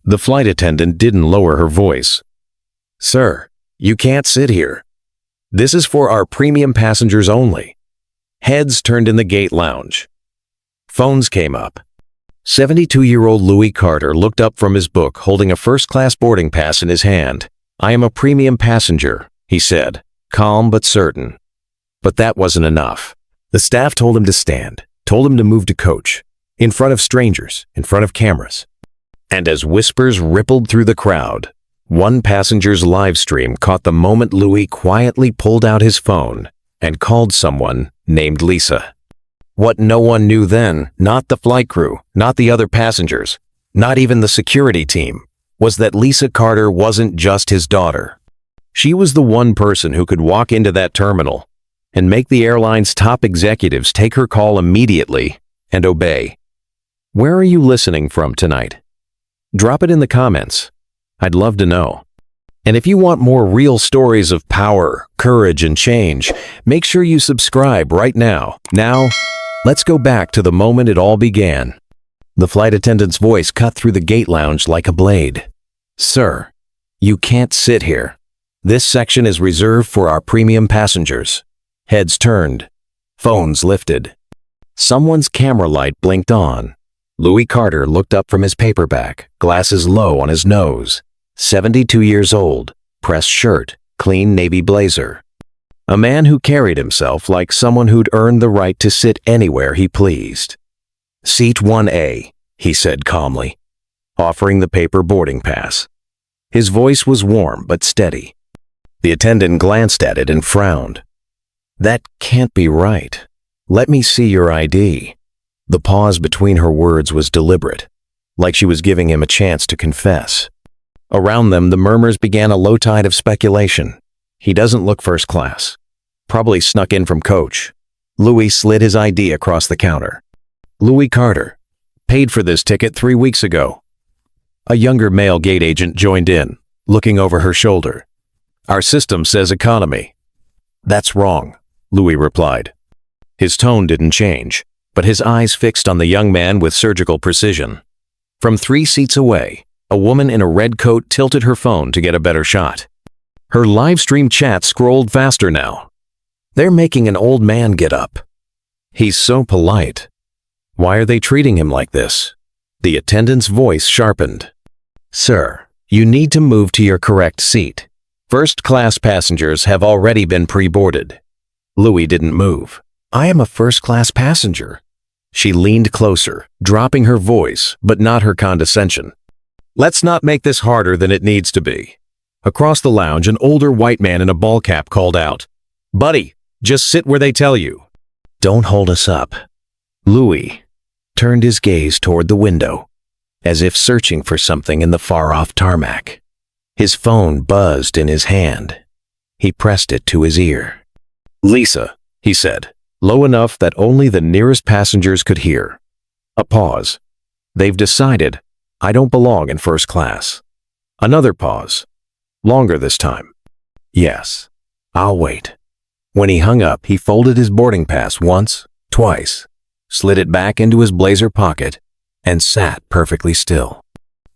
The flight attendant didn't lower her voice. "Sir, you can't sit here. This is for our premium passengers only." Heads turned in the gate lounge. Phones came up. 72-year-old Louis Carter looked up from his book holding a first-class boarding pass in his hand. "I am a premium passenger," he said, calm but certain. But that wasn't enough. The staff told him to stand, told him to move to coach, in front of strangers, in front of cameras. And as whispers rippled through the crowd, one passenger's live stream caught the moment Louis quietly pulled out his phone and called someone named Lisa. What no one knew then, not the flight crew, not the other passengers, not even the security team, was that Lisa Carter wasn't just his daughter. She was the one person who could walk into that terminal and make the airline's top executives take her call immediately and obey. Where are you listening from tonight? Drop it in the comments. I'd love to know. And if you want more real stories of power, courage, and change, make sure you subscribe right now. Now, let's go back to the moment it all began. The flight attendant's voice cut through the gate lounge like a blade. "Sir, you can't sit here. This section is reserved for our premium passengers." Heads turned. Phones lifted. Someone's camera light blinked on. Louis Carter looked up from his paperback, glasses low on his nose. 72 years old, pressed shirt, clean navy blazer. A man who carried himself like someone who'd earned the right to sit anywhere he pleased. "Seat 1A, he said calmly, offering the paper boarding pass. His voice was warm but steady. The attendant glanced at it and frowned. "That can't be right. Let me see your ID." The pause between her words was deliberate, like she was giving him a chance to confess. Around them, the murmurs began a low tide of speculation. He doesn't look first class. Probably snuck in from coach. Louis slid his ID across the counter. "Louis Carter. Paid for this ticket 3 weeks ago." A younger male gate agent joined in, looking over her shoulder. "Our system says economy." "That's wrong," Louis replied. His tone didn't change, but his eyes fixed on the young man with surgical precision. From 3 seats away, a woman in a red coat tilted her phone to get a better shot. Her live stream chat scrolled faster now. "They're making an old man get up. He's so polite. Why are they treating him like this?" The attendant's voice sharpened. "Sir, you need to move to your correct seat. First-class passengers have already been pre-boarded." Louis didn't move. "I am a first-class passenger." She leaned closer, dropping her voice, but not her condescension. "Let's not make this harder than it needs to be." Across the lounge, an older white man in a ball cap called out, "Buddy, just sit where they tell you." "Don't hold us up." Louis turned his gaze toward the window, as if searching for something in the far-off tarmac. His phone buzzed in his hand. He pressed it to his ear. "Lisa," he said, low enough that only the nearest passengers could hear. A pause. "They've decided I don't belong in first class." Another pause. Longer this time. "Yes, I'll wait." When he hung up, he folded his boarding pass once, twice, slid it back into his blazer pocket, and sat perfectly still.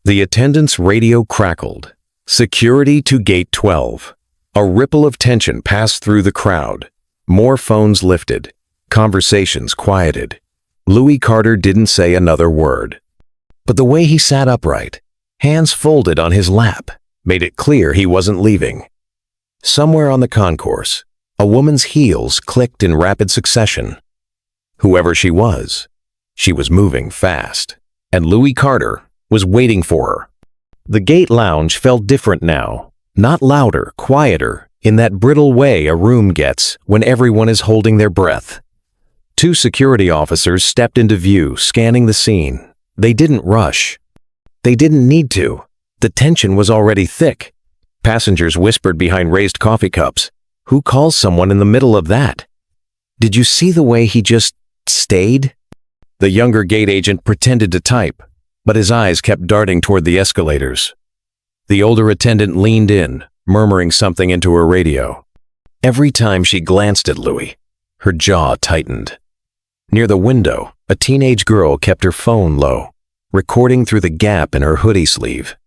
The attendant's radio crackled. "Security to gate 12. A ripple of tension passed through the crowd. More phones lifted. Conversations quieted. Louis Carter didn't say another word. But the way he sat upright, hands folded on his lap, made it clear he wasn't leaving. Somewhere on the concourse, a woman's heels clicked in rapid succession. Whoever she was moving fast, and Louis Carter was waiting for her. The gate lounge felt different now, not louder, quieter, in that brittle way a room gets when everyone is holding their breath. 2 security officers stepped into view, scanning the scene. They didn't rush. They didn't need to. The tension was already thick. Passengers whispered behind raised coffee cups. Who calls someone in the middle of that? "Did you see the way he just stayed?" The younger gate agent pretended to type, but his eyes kept darting toward the escalators. The older attendant leaned in, murmuring something into her radio. Every time she glanced at Louis, her jaw tightened. Near the window, a teenage girl kept her phone low, recording through the gap in her hoodie sleeve.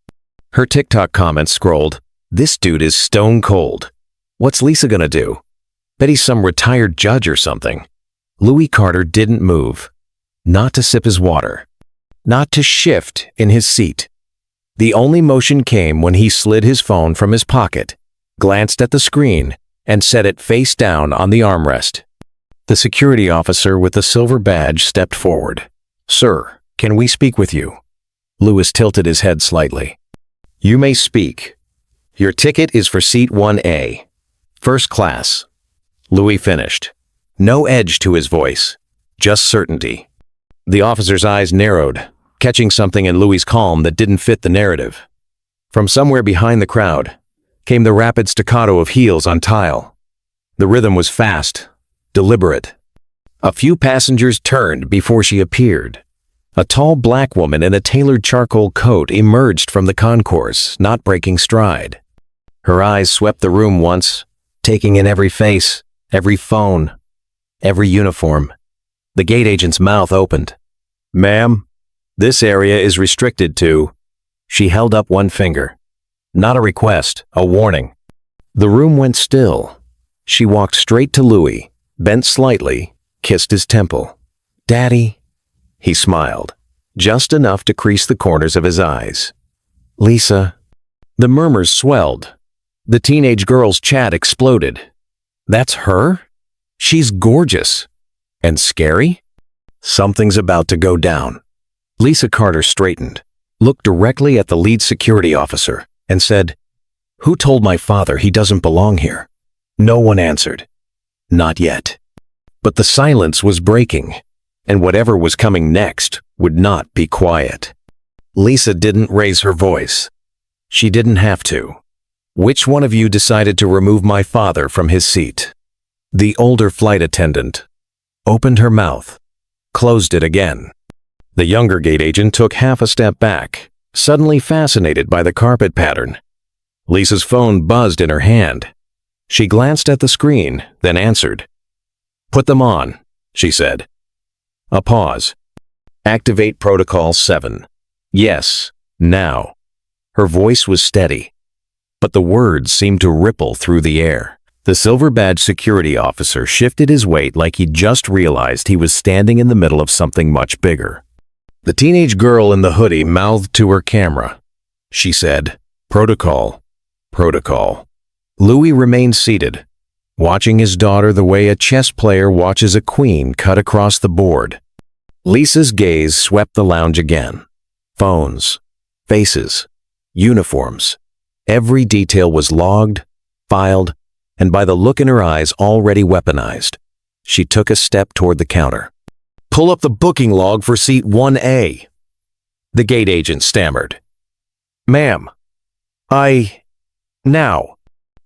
Her TikTok comments scrolled, "This dude is stone cold. What's Lisa gonna do? Bet he's some retired judge or something." Louis Carter didn't move. Not to sip his water. Not to shift in his seat. The only motion came when he slid his phone from his pocket, glanced at the screen, and set it face down on the armrest. The security officer with the silver badge stepped forward. "Sir, can we speak with you?" Louis tilted his head slightly. "You may speak. Your ticket is for seat 1A. First class." Louis finished. No edge to his voice, just certainty. The officer's eyes narrowed, catching something in Louis' calm that didn't fit the narrative. From somewhere behind the crowd came the rapid staccato of heels on tile. The rhythm was fast, deliberate. A few passengers turned before she appeared. A tall black woman in a tailored charcoal coat emerged from the concourse, not breaking stride. Her eyes swept the room once, taking in every face, every phone, every uniform. The gate agent's mouth opened. "Ma'am, this area is restricted to..." She held up one finger. Not a request, a warning. The room went still. She walked straight to Louis, bent slightly, kissed his temple. "Daddy," he smiled, just enough to crease the corners of his eyes. "Lisa." The murmurs swelled. The teenage girl's chat exploded. "That's her? She's gorgeous. And scary? Something's about to go down." Lisa Carter straightened, looked directly at the lead security officer, and said, "Who told my father he doesn't belong here?" No one answered. Not yet. But the silence was breaking, and whatever was coming next would not be quiet. Lisa didn't raise her voice. She didn't have to. "Which one of you decided to remove my father from his seat?" The older flight attendant opened her mouth, closed it again. The younger gate agent took half a step back, suddenly fascinated by the carpet pattern. Lisa's phone buzzed in her hand. She glanced at the screen, then answered. "Put them on," she said. A pause. "Activate Protocol 7. Yes, now." Her voice was steady, but the words seemed to ripple through the air. The silver-badged security officer shifted his weight like he'd just realized he was standing in the middle of something much bigger. The teenage girl in the hoodie mouthed to her camera. She said, "Protocol, protocol." Louis remained seated, watching his daughter the way a chess player watches a queen cut across the board. Lisa's gaze swept the lounge again. Phones, faces, uniforms. Every detail was logged, filed, and by the look in her eyes already weaponized. She took a step toward the counter. "Pull up the booking log for seat 1A. The gate agent stammered. "Ma'am, now."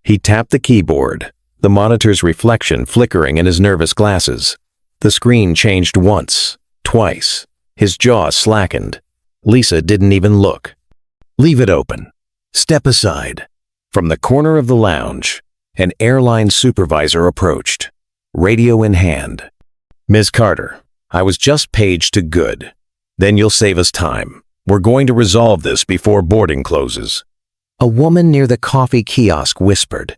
He tapped the keyboard, the monitor's reflection flickering in his nervous glasses. The screen changed once, twice. His jaw slackened. Lisa didn't even look. "Leave it open. Step aside." From the corner of the lounge, an airline supervisor approached, radio in hand. "Ms. Carter, I was just paged to good. Then you'll save us time. We're going to resolve this before boarding closes." A woman near the coffee kiosk whispered,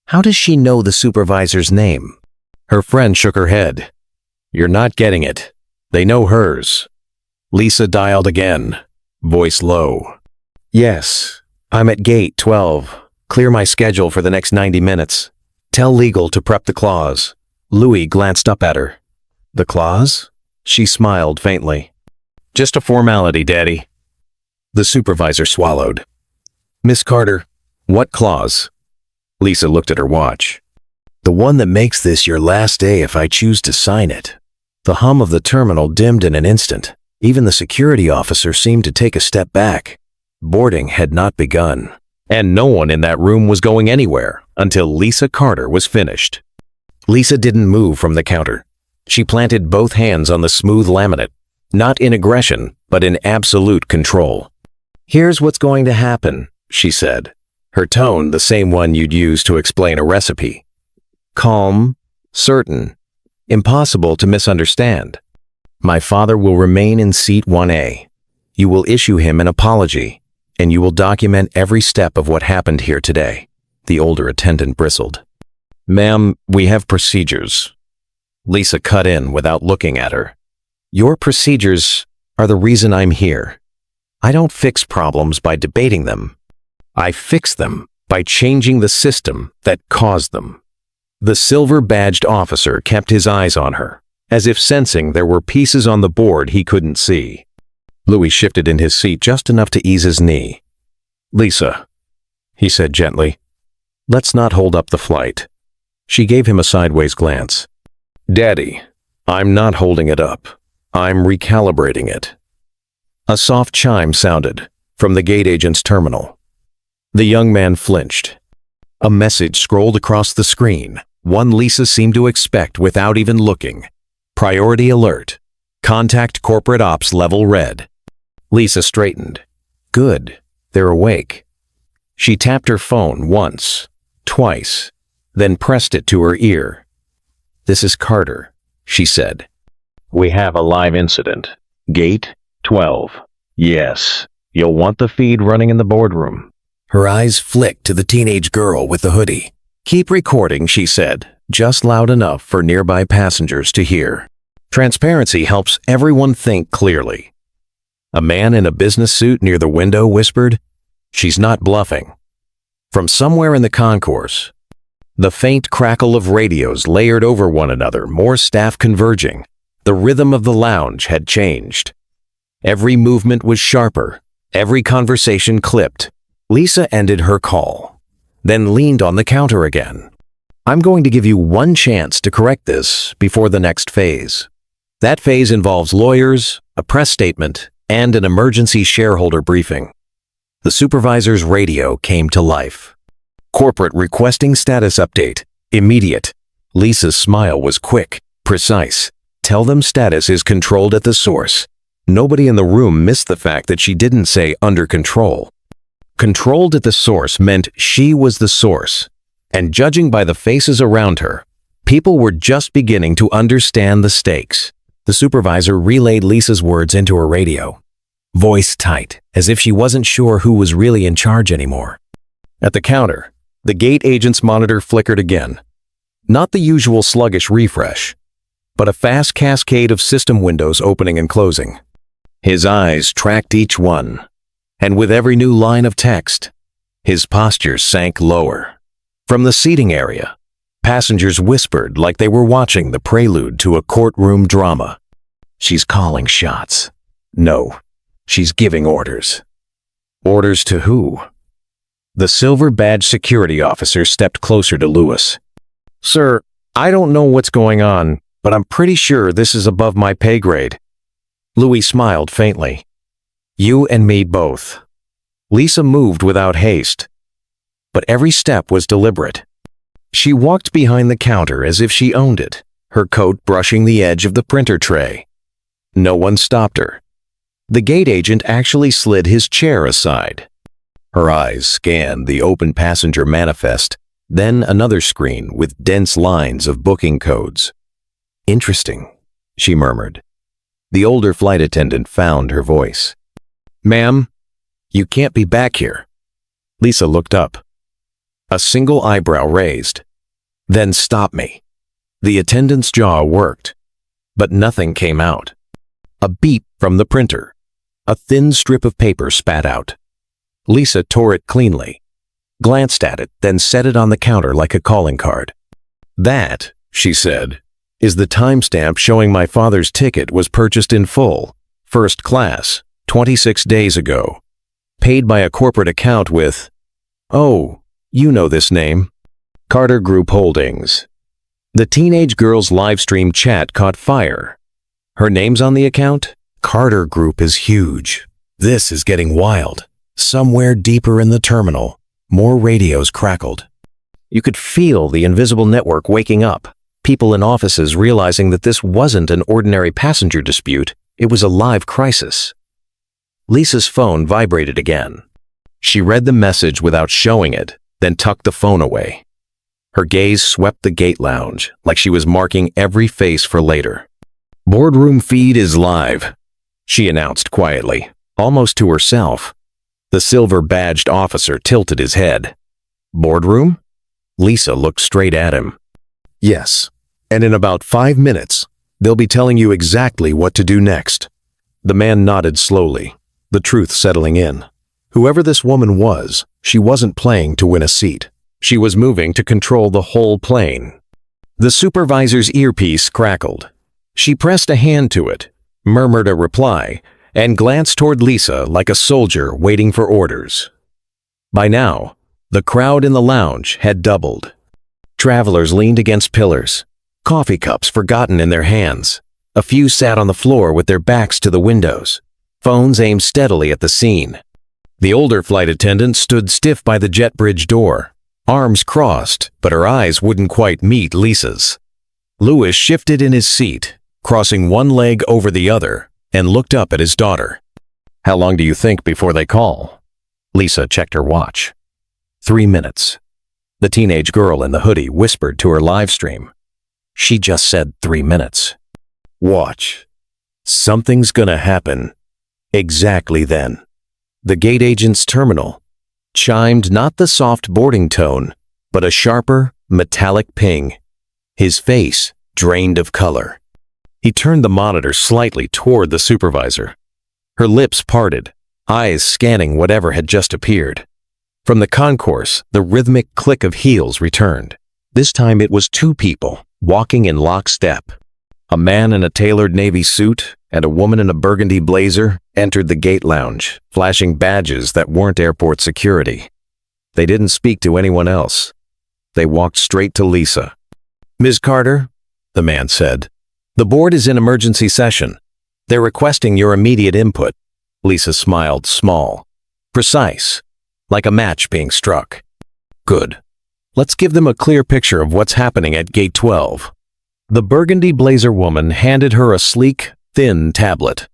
"How does she know the supervisor's name?" Her friend shook her head. "You're not getting it. They know hers." Lisa dialed again, voice low. "Yes, I'm at gate 12. Clear my schedule for the next 90 minutes. Tell legal to prep the clause." Louis glanced up at her. "The clause?" She smiled faintly. "Just a formality, Daddy." The supervisor swallowed. "Miss Carter, what clause?" Lisa looked at her watch. "The one that makes this your last day if I choose to sign it." The hum of the terminal dimmed in an instant. Even the security officer seemed to take a step back. Boarding had not begun, and no one in that room was going anywhere until Lisa Carter was finished. Lisa didn't move from the counter. She planted both hands on the smooth laminate, not in aggression, but in absolute control. "Here's what's going to happen," she said, her tone the same one you'd use to explain a recipe. Calm, certain, impossible to misunderstand. "My father will remain in seat 1A. You will issue him an apology, and you will document every step of what happened here today." The older attendant bristled. "Ma'am, we have procedures." Lisa cut in without looking at her. "Your procedures are the reason I'm here. I don't fix problems by debating them. I fix them by changing the system that caused them." The silver-badged officer kept his eyes on her, as if sensing there were pieces on the board he couldn't see. Louis shifted in his seat just enough to ease his knee. "Lisa," he said gently, "let's not hold up the flight." She gave him a sideways glance. "Daddy, I'm not holding it up. I'm recalibrating it." A soft chime sounded from the gate agent's terminal. The young man flinched. A message scrolled across the screen, one Lisa seemed to expect without even looking. "Priority alert. Contact corporate ops level red." Lisa straightened. Good, they're awake. She tapped her phone once, twice, then pressed it to her ear. "This is Carter," she said. "We have a live incident. Gate 12. Yes, you'll want the feed running in the boardroom." Her eyes flicked to the teenage girl with the hoodie. "Keep recording," she said, just loud enough for nearby passengers to hear. Transparency helps everyone think clearly. A man in a business suit near the window whispered, "She's not bluffing." From somewhere in the concourse, the faint crackle of radios layered over one another, more staff converging. The rhythm of the lounge had changed. Every movement was sharper, every conversation clipped. Lisa ended her call, then leaned on the counter again. "I'm going to give you one chance to correct this before the next phase. That phase involves lawyers, a press statement, and an emergency shareholder briefing." The supervisor's radio came to life. "Corporate requesting status update. Immediate." Lisa's smile was quick, precise. "Tell them status is controlled at the source." Nobody in the room missed the fact that she didn't say under control. Controlled at the source meant she was the source. And judging by the faces around her, people were just beginning to understand the stakes. The supervisor relayed Lisa's words into her radio, voice tight, as if she wasn't sure who was really in charge anymore. At the counter, the gate agent's monitor flickered again. Not the usual sluggish refresh, but a fast cascade of system windows opening and closing. His eyes tracked each one, and with every new line of text, his posture sank lower. From the seating area, passengers whispered like they were watching the prelude to a courtroom drama. "She's calling shots." "No, she's giving orders." "Orders to who?" The silver-badged security officer stepped closer to Louis. "Sir, I don't know what's going on, but I'm pretty sure this is above my pay grade." Louis smiled faintly. "You and me both." Lisa moved without haste, but every step was deliberate. She walked behind the counter as if she owned it, her coat brushing the edge of the printer tray. No one stopped her. The gate agent actually slid his chair aside. Her eyes scanned the open passenger manifest, then another screen with dense lines of booking codes. "Interesting," she murmured. The older flight attendant found her voice. "Ma'am, you can't be back here." Lisa looked up. A single eyebrow raised. "Then stop me." The attendant's jaw worked, but nothing came out. A beep from the printer. A thin strip of paper spat out. Lisa tore it cleanly, glanced at it, then set it on the counter like a calling card. "That," she said, "is the timestamp showing my father's ticket was purchased in full, first class, 26 days ago. Paid by a corporate account with, oh, you know this name, Carter Group Holdings." The teenage girl's live stream chat caught fire. "Her name's on the account? Carter Group is huge. This is getting wild." Somewhere deeper in the terminal, more radios crackled. You could feel the invisible network waking up. People in offices realizing that this wasn't an ordinary passenger dispute, it was a live crisis. Lisa's phone vibrated again. She read the message without showing it, then tucked the phone away. Her gaze swept the gate lounge, like she was marking every face for later. "Boardroom feed is live," she announced quietly. almost to herself. The silver-badged officer tilted his head. "Boardroom?" Lisa looked straight at him. "Yes, and in about 5 minutes, they'll be telling you exactly what to do next." The man nodded slowly, the truth settling in. Whoever this woman was, she wasn't playing to win a seat. She was moving to control the whole plane. The supervisor's earpiece crackled. She pressed a hand to it, murmured a reply, and glanced toward Lisa like a soldier waiting for orders. By now, the crowd in the lounge had doubled. Travelers leaned against pillars, coffee cups forgotten in their hands. A few sat on the floor with their backs to the windows, phones aimed steadily at the scene. The older flight attendant stood stiff by the jet bridge door, arms crossed, but her eyes wouldn't quite meet Lisa's. Louis shifted in his seat, crossing one leg over the other, and looked up at his daughter. "How long do you think before they call?" Lisa checked her watch. 3 minutes. The teenage girl in the hoodie whispered to her live stream. She just said 3 minutes. "Watch. Something's gonna happen." Exactly then. The gate agent's terminal chimed not the soft boarding tone, but a sharper, metallic ping. His face drained of color. He turned the monitor slightly toward the supervisor. Her lips parted, eyes scanning whatever had just appeared. From the concourse, the rhythmic click of heels returned. This time it was 2 people, walking in lockstep. A man in a tailored navy suit and a woman in a burgundy blazer entered the gate lounge, flashing badges that weren't airport security. They didn't speak to anyone else. They walked straight to Lisa. "Ms. Carter," the man said, "the board is in emergency session. They're requesting your immediate input." Lisa smiled small, precise, like a match being struck. "Good. Let's give them a clear picture of what's happening at Gate 12. The burgundy blazer woman handed her a sleek, thin tablet.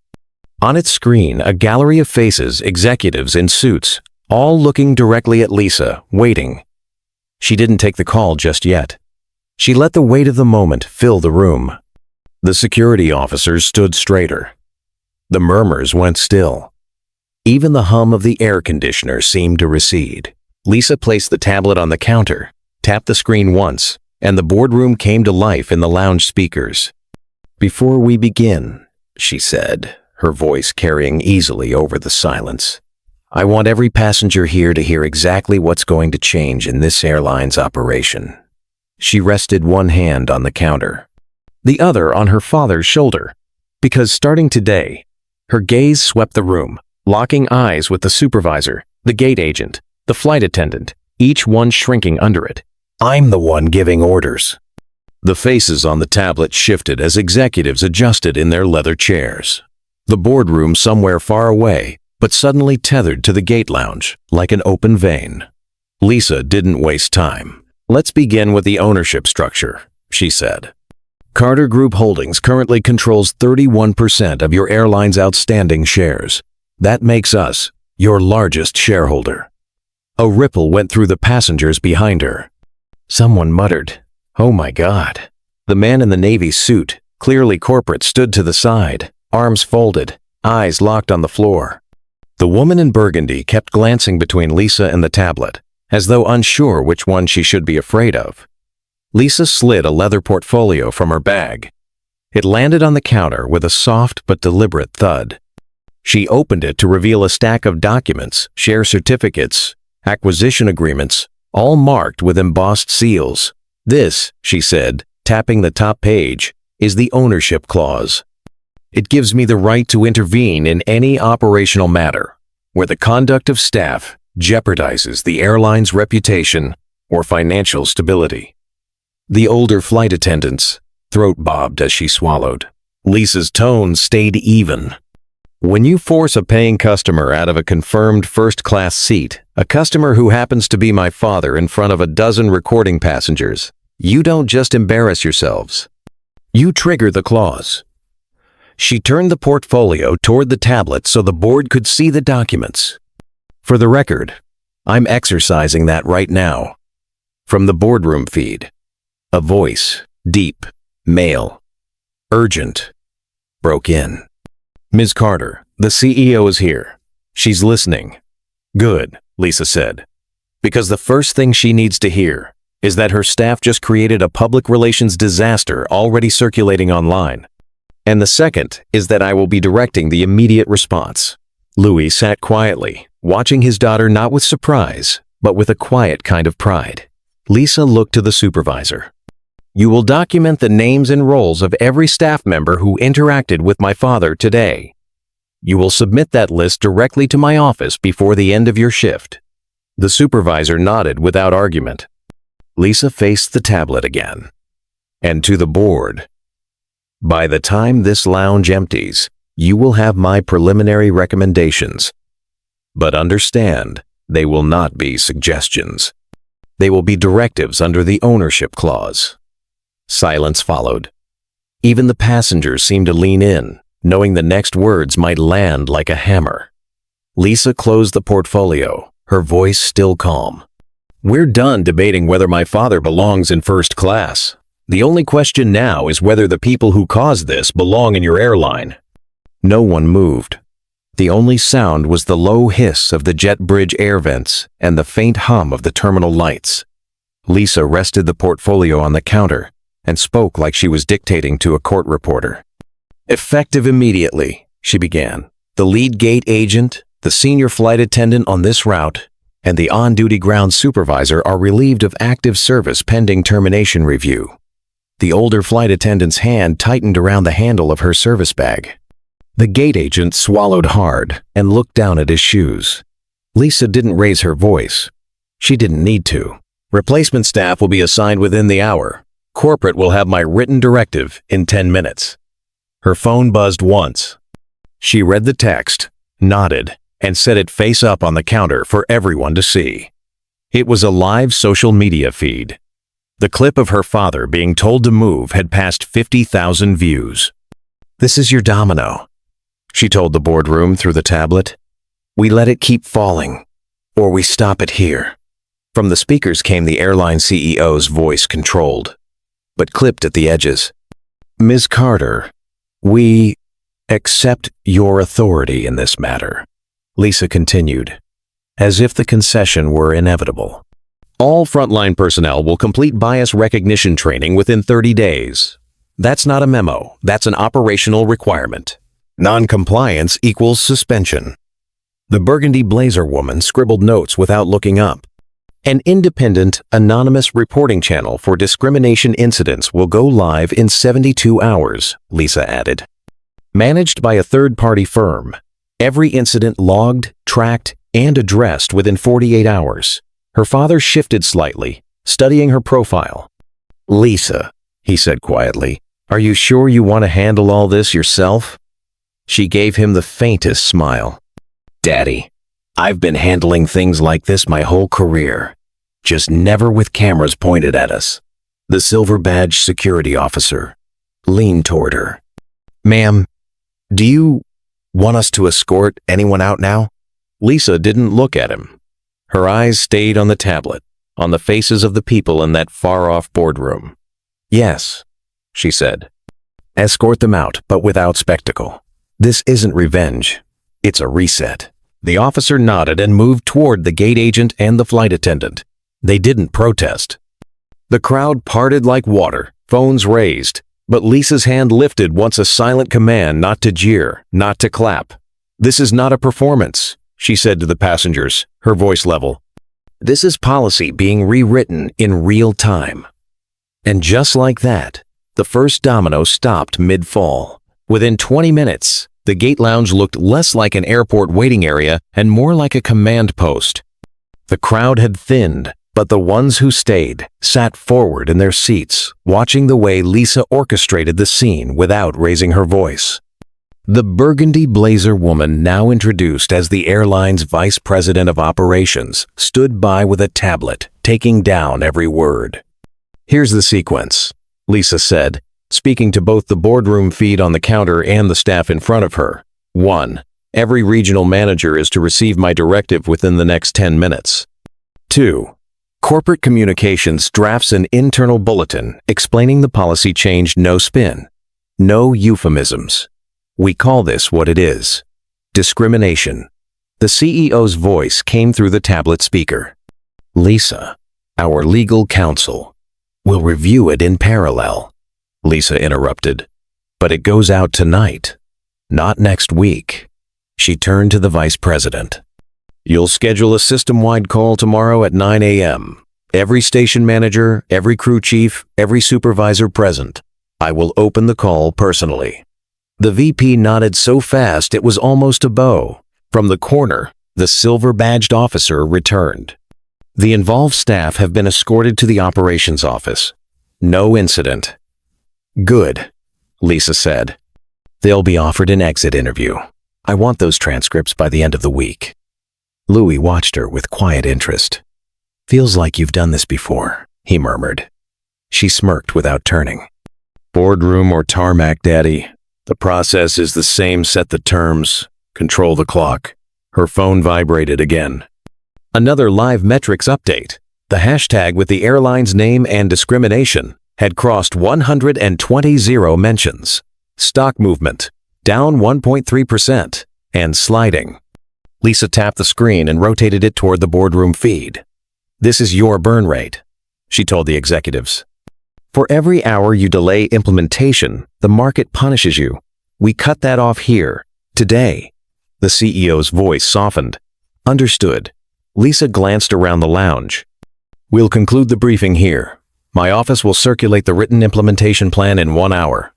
On its screen, a gallery of faces, executives in suits, all looking directly at Lisa, waiting. She didn't take the call just yet. She let the weight of the moment fill the room. The security officers stood straighter. The murmurs went still. Even the hum of the air conditioner seemed to recede. Lisa placed the tablet on the counter, tapped the screen once, and the boardroom came to life in the lounge speakers. "Before we begin," she said, her voice carrying easily over the silence, "I want every passenger here to hear exactly what's going to change in this airline's operation." She rested one hand on the counter, the other on her father's shoulder, because starting today, her gaze swept the room, locking eyes with the supervisor, the gate agent, the flight attendant, each one shrinking under it. "I'm the one giving orders." The faces on the tablet shifted as executives adjusted in their leather chairs. The boardroom somewhere far away, but suddenly tethered to the gate lounge, like an open vein. Lisa didn't waste time. "Let's begin with the ownership structure," she said. "Carter Group Holdings currently controls 31% of your airline's outstanding shares. That makes us your largest shareholder." A ripple went through the passengers behind her. Someone muttered, "Oh my God." The man in the navy suit, clearly corporate, stood to the side, arms folded, eyes locked on the floor. The woman in burgundy kept glancing between Lisa and the tablet, as though unsure which one she should be afraid of. Lisa slid a leather portfolio from her bag. It landed on the counter with a soft but deliberate thud. She opened it to reveal a stack of documents, share certificates, acquisition agreements, all marked with embossed seals. "This," she said, tapping the top page, "is the ownership clause. It gives me the right to intervene in any operational matter where the conduct of staff jeopardizes the airline's reputation or financial stability." The older flight attendant's throat bobbed as she swallowed. Lisa's tone stayed even. "When you force a paying customer out of a confirmed first-class seat, a customer who happens to be my father, in front of a dozen recording passengers, you don't just embarrass yourselves. You trigger the clause." She turned the portfolio toward the tablet so the board could see the documents. "For the record, I'm exercising that right now." From the boardroom feed, a voice, deep, male, urgent, broke in. "Ms. Carter, The CEO is here. She's listening. Good, Lisa said. Because the first thing she needs to hear is that her staff just created a public relations disaster already circulating online. And the second is that I will be directing the immediate response. Louis sat quietly, watching his daughter not with surprise, but with a quiet kind of pride. Lisa looked to the supervisor. You will document the names and roles of every staff member who interacted with my father today. You will submit that list directly to my office before the end of your shift. The supervisor nodded without argument. Lisa faced the tablet again. And to the board. By the time this lounge empties, you will have my preliminary recommendations. But understand, they will not be suggestions. They will be directives under the ownership clause. Silence followed. Even the passengers seemed to lean in, knowing the next words might land like a hammer. Lisa closed the portfolio, her voice still calm. We're done debating whether my father belongs in first class. The only question now is whether the people who caused this belong in your airline. No one moved. The only sound was the low hiss of the jet bridge air vents and the faint hum of the terminal lights. Lisa rested the portfolio on the counter and spoke like she was dictating to a court reporter. Effective immediately, she began. The lead gate agent, the senior flight attendant on this route, and the on-duty ground supervisor are relieved of active service pending termination review. The older flight attendant's hand tightened around the handle of her service bag. The gate agent swallowed hard and looked down at his shoes. Lisa didn't raise her voice. She didn't need to. Replacement staff will be assigned within the hour. Corporate will have my written directive in 10 minutes. Her phone buzzed once. She read the text, nodded, and set it face up on the counter for everyone to see. It was a live social media feed. The clip of her father being told to move had passed 50,000 views. This is your domino, she told the boardroom through the tablet. We let it keep falling, or we stop it here. From the speakers came the airline CEO's voice, controlled, but clipped at the edges. Ms. Carter, we accept your authority in this matter, Lisa continued, as if the concession were inevitable. All frontline personnel will complete bias recognition training within 30 days. That's not a memo, that's an operational requirement. Non-compliance equals suspension. The burgundy blazer woman scribbled notes without looking up. An independent, anonymous reporting channel for discrimination incidents will go live in 72 hours, Lisa added. Managed by a third-party firm, every incident logged, tracked, and addressed within 48 hours. Her father shifted slightly, studying her profile. Lisa, he said quietly, are you sure you want to handle all this yourself? She gave him the faintest smile. Daddy, I've been handling things like this my whole career, just never with cameras pointed at us. The silver badge security officer leaned toward her. Ma'am, do you want us to escort anyone out now? Lisa didn't look at him. Her eyes stayed on the tablet, on the faces of the people in that far-off boardroom. Yes, she said. Escort them out, but without spectacle. This isn't revenge. It's a reset. The officer nodded and moved toward the gate agent and the flight attendant. They didn't protest. The crowd parted like water, phones raised, but Lisa's hand lifted once a silent command not to jeer, not to clap. This is not a performance, she said to the passengers, her voice level. This is policy being rewritten in real time. And just like that, the first domino stopped mid-fall. Within 20 minutes, the gate lounge looked less like an airport waiting area and more like a command post. The crowd had thinned, but the ones who stayed sat forward in their seats, watching the way Lisa orchestrated the scene without raising her voice. The burgundy blazer woman, now introduced as the airline's vice president of operations, stood by with a tablet, taking down every word. Here's the sequence, Lisa said, speaking to both the boardroom feed on the counter and the staff in front of her. 1. Every regional manager is to receive my directive within the next 10 minutes. 2. Corporate Communications drafts an internal bulletin explaining the policy change, no spin, no euphemisms. We call this what it is. Discrimination. The CEO's voice came through the tablet speaker. Lisa, our legal counsel, will review it in parallel. Lisa interrupted. But it goes out tonight, not next week. She turned to the vice president. You'll schedule a system-wide call tomorrow at 9 a.m. Every station manager, every crew chief, every supervisor present. I will open the call personally. The VP nodded so fast it was almost a bow. From the corner, the silver-badged officer returned. The involved staff have been escorted to the operations office. No incident. Good, Lisa said. They'll be offered an exit interview. I want those transcripts by the end of the week. Louis watched her with quiet interest. Feels like you've done this before, he murmured. She smirked without turning. Boardroom or tarmac, Daddy. The process is the same. Set the terms. Control the clock. Her phone vibrated again. Another live metrics update. The hashtag with the airline's name and discrimination had crossed 120 mentions. Stock movement, down 1.3%, and sliding. Lisa tapped the screen and rotated it toward the boardroom feed. This is your burn rate, she told the executives. For every hour you delay implementation, the market punishes you. We cut that off here, today. The CEO's voice softened. Understood. Lisa glanced around the lounge. We'll conclude the briefing here. My office will circulate the written implementation plan in 1 hour.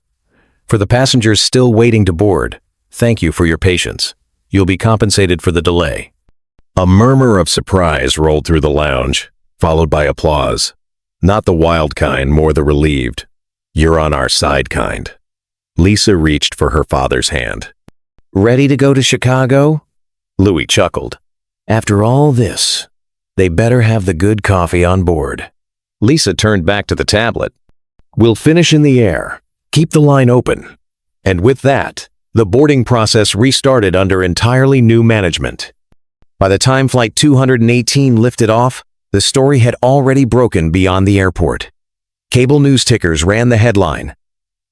For the passengers still waiting to board, thank you for your patience. You'll be compensated for the delay. A murmur of surprise rolled through the lounge, followed by applause. Not the wild kind, more the relieved. You're on our side kind. Lisa reached for her father's hand. Ready to go to Chicago? Louis chuckled. After all this, they better have the good coffee on board. Lisa turned back to the tablet. We'll finish in the air. Keep the line open. And with that, the boarding process restarted under entirely new management. By the time Flight 218 lifted off, the story had already broken beyond the airport. Cable news tickers ran the headline.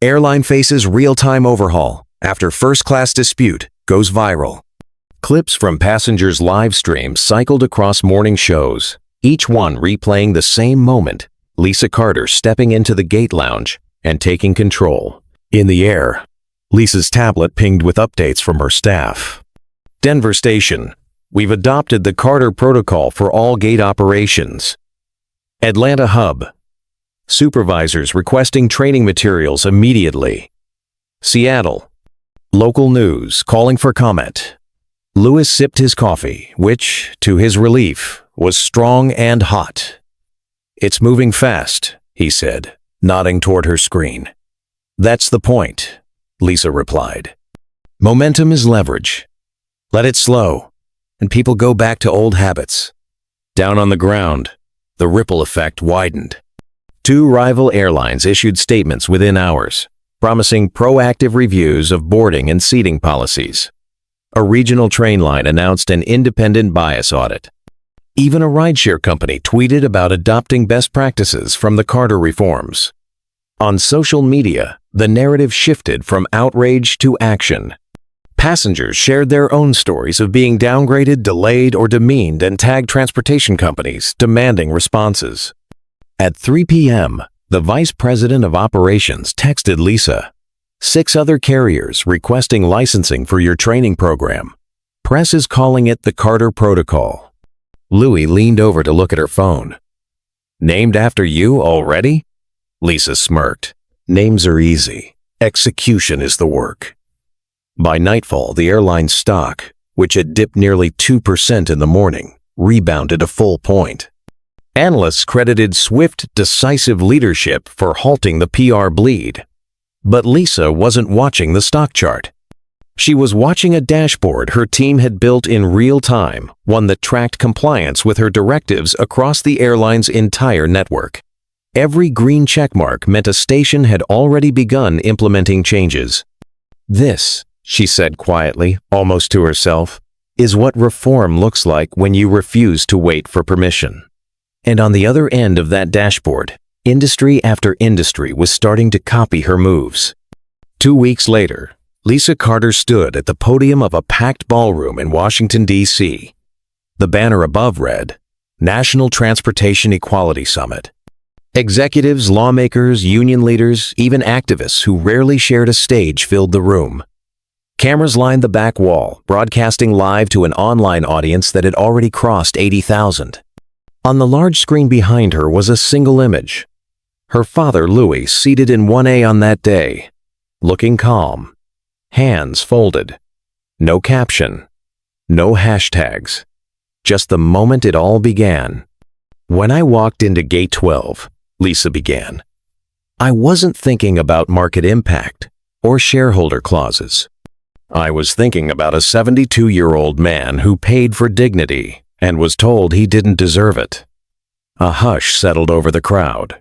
Airline faces real-time overhaul after first-class dispute goes viral. Clips from passengers' live streams cycled across morning shows, each one replaying the same moment, Lisa Carter stepping into the gate lounge and taking control. In the air, Lisa's tablet pinged with updates from her staff. Denver Station, we've adopted the Carter protocol for all gate operations. Atlanta Hub, supervisors requesting training materials immediately. Seattle, local news calling for comment. Louis sipped his coffee, which, to his relief, was strong and hot. It's moving fast, he said, nodding toward her screen. That's the point, Lisa replied. Momentum is leverage. Let it slow, and people go back to old habits. Down on the ground, the ripple effect widened. 2 rival airlines issued statements within hours, promising proactive reviews of boarding and seating policies. A regional train line announced an independent bias audit. Even a rideshare company tweeted about adopting best practices from the Carter reforms. On social media, the narrative shifted from outrage to action. Passengers shared their own stories of being downgraded, delayed, or demeaned and tagged transportation companies, demanding responses. At 3 p.m., the vice president of operations texted Lisa. 6 other carriers requesting licensing for your training program. Press is calling it the Carter Protocol. Louis leaned over to look at her phone. Named after you already? Lisa smirked. Names are easy. Execution is the work. By nightfall, the airline's stock, which had dipped nearly 2% in the morning, rebounded a full point. Analysts credited swift, decisive leadership for halting the PR bleed. But Lisa wasn't watching the stock chart. She was watching a dashboard her team had built in real time, one that tracked compliance with her directives across the airline's entire network. Every green checkmark meant a station had already begun implementing changes. This, she said quietly, almost to herself, is what reform looks like when you refuse to wait for permission. And on the other end of that dashboard, industry after industry was starting to copy her moves. 2 weeks later, Lisa Carter stood at the podium of a packed ballroom in Washington, D.C. The banner above read, National Transportation Equality Summit. Executives, lawmakers, union leaders, even activists who rarely shared a stage filled the room. Cameras lined the back wall, broadcasting live to an online audience that had already crossed 80,000. On the large screen behind her was a single image. Her father, Louis, seated in 1A on that day, looking calm, hands folded. No caption, no hashtags, just the moment it all began. When I walked into Gate 12, Lisa began, I wasn't thinking about market impact or shareholder clauses. I was thinking about a 72-year-old man who paid for dignity and was told he didn't deserve it. A hush settled over the crowd.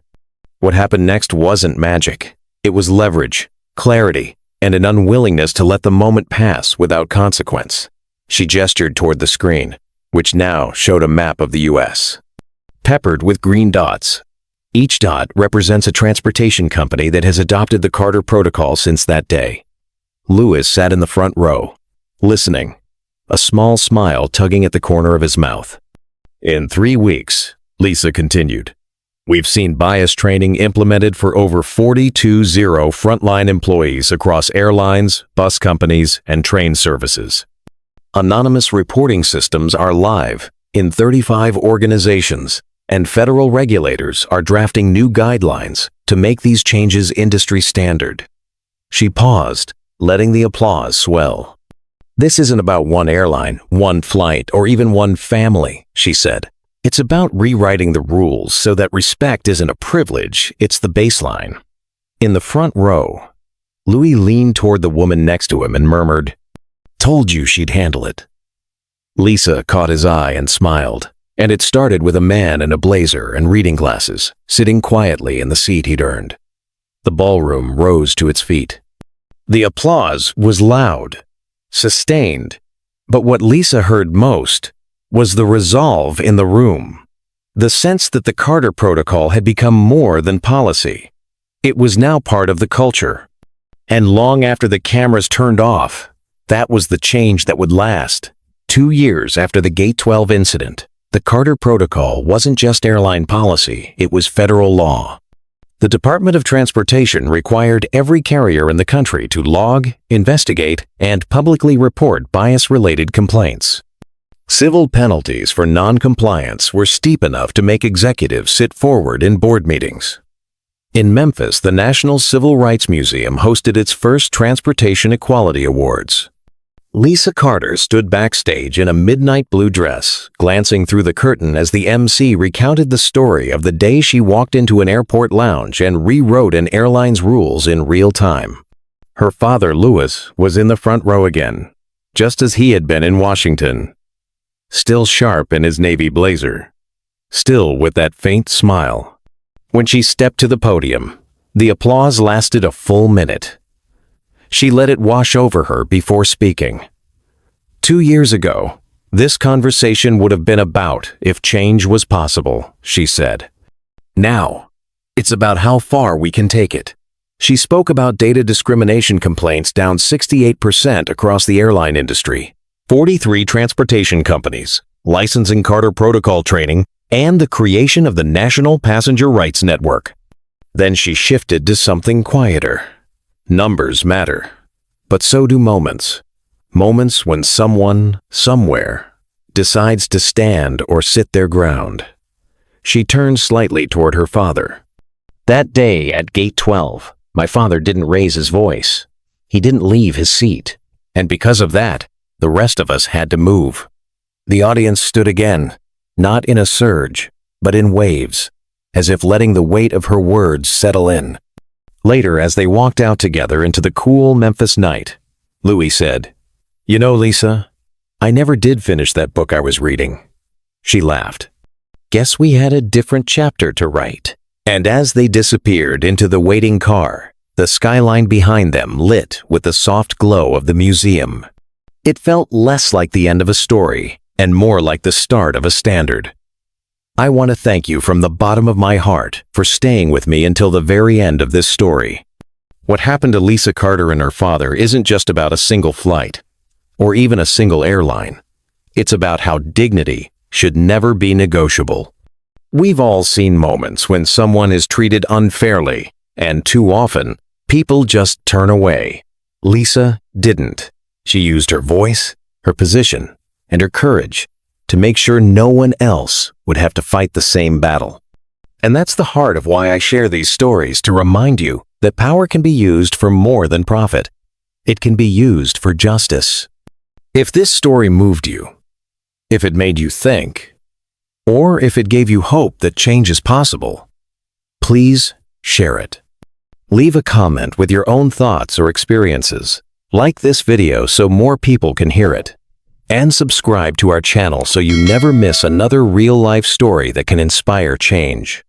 What happened next wasn't magic. It was leverage, clarity, and an unwillingness to let the moment pass without consequence. She gestured toward the screen, which now showed a map of the U.S. peppered with green dots. Each dot represents a transportation company that has adopted the Carter Protocol since that day. Louis sat in the front row, listening, a small smile tugging at the corner of his mouth. In 3 weeks, Lisa continued, we've seen bias training implemented for over 420 frontline employees across airlines, bus companies, and train services. Anonymous reporting systems are live in 35 organizations, and federal regulators are drafting new guidelines to make these changes industry standard. She paused, letting the applause swell. This isn't about one airline, one flight, or even one family, she said. It's about rewriting the rules so that respect isn't a privilege, it's the baseline. In the front row, Louis leaned toward the woman next to him and murmured, told you she'd handle it. Lisa caught his eye and smiled, and it started with a man in a blazer and reading glasses, sitting quietly in the seat he'd earned. The ballroom rose to its feet. The applause was loud, sustained, but what Lisa heard most was the resolve in the room, the sense that the Carter Protocol had become more than policy. It was now part of the culture. And long after the cameras turned off, that was the change that would last. 2 years after the Gate 12 incident, the Carter Protocol wasn't just airline policy, it was federal law. The Department of Transportation required every carrier in the country to log, investigate, and publicly report bias-related complaints. Civil penalties for non-compliance were steep enough to make executives sit forward in board meetings. In Memphis, the National Civil Rights Museum hosted its first Transportation Equality Awards. Lisa Carter stood backstage in a midnight blue dress, glancing through the curtain as the MC recounted the story of the day she walked into an airport lounge and rewrote an airline's rules in real time. Her father, Louis, was in the front row again, just as he had been in Washington. Still sharp in his navy blazer, still with that faint smile. When she stepped to the podium, the applause lasted a full minute. She let it wash over her before speaking. 2 years ago, this conversation would have been about if change was possible, she said. Now, it's about how far we can take it. She spoke about data discrimination complaints down 68% across the airline industry, 43 transportation companies, licensing Carter Protocol training, and the creation of the National Passenger Rights Network. Then she shifted to something quieter. Numbers matter, but so do moments. Moments when someone, somewhere, decides to stand or sit their ground. She turned slightly toward her father. That day at Gate 12, my father didn't raise his voice. He didn't leave his seat. And because of that, the rest of us had to move. The audience stood again, not in a surge, but in waves, as if letting the weight of her words settle in. Later, as they walked out together into the cool Memphis night, Louis said, "You know, Lisa, I never did finish that book I was reading." She laughed. Guess we had a different chapter to write. And as they disappeared into the waiting car, the skyline behind them lit with the soft glow of the museum. It felt less like the end of a story and more like the start of a standard. I want to thank you from the bottom of my heart for staying with me until the very end of this story. What happened to Lisa Carter and her father isn't just about a single flight, or even a single airline. It's about how dignity should never be negotiable. We've all seen moments when someone is treated unfairly, and too often, people just turn away. Lisa didn't. She used her voice, her position, and her courage to make sure no one else would have to fight the same battle. And that's the heart of why I share these stories, to remind you that power can be used for more than profit. It can be used for justice. If this story moved you, if it made you think, or if it gave you hope that change is possible, please share it. Leave a comment with your own thoughts or experiences. Like this video so more people can hear it. And subscribe to our channel so you never miss another real-life story that can inspire change.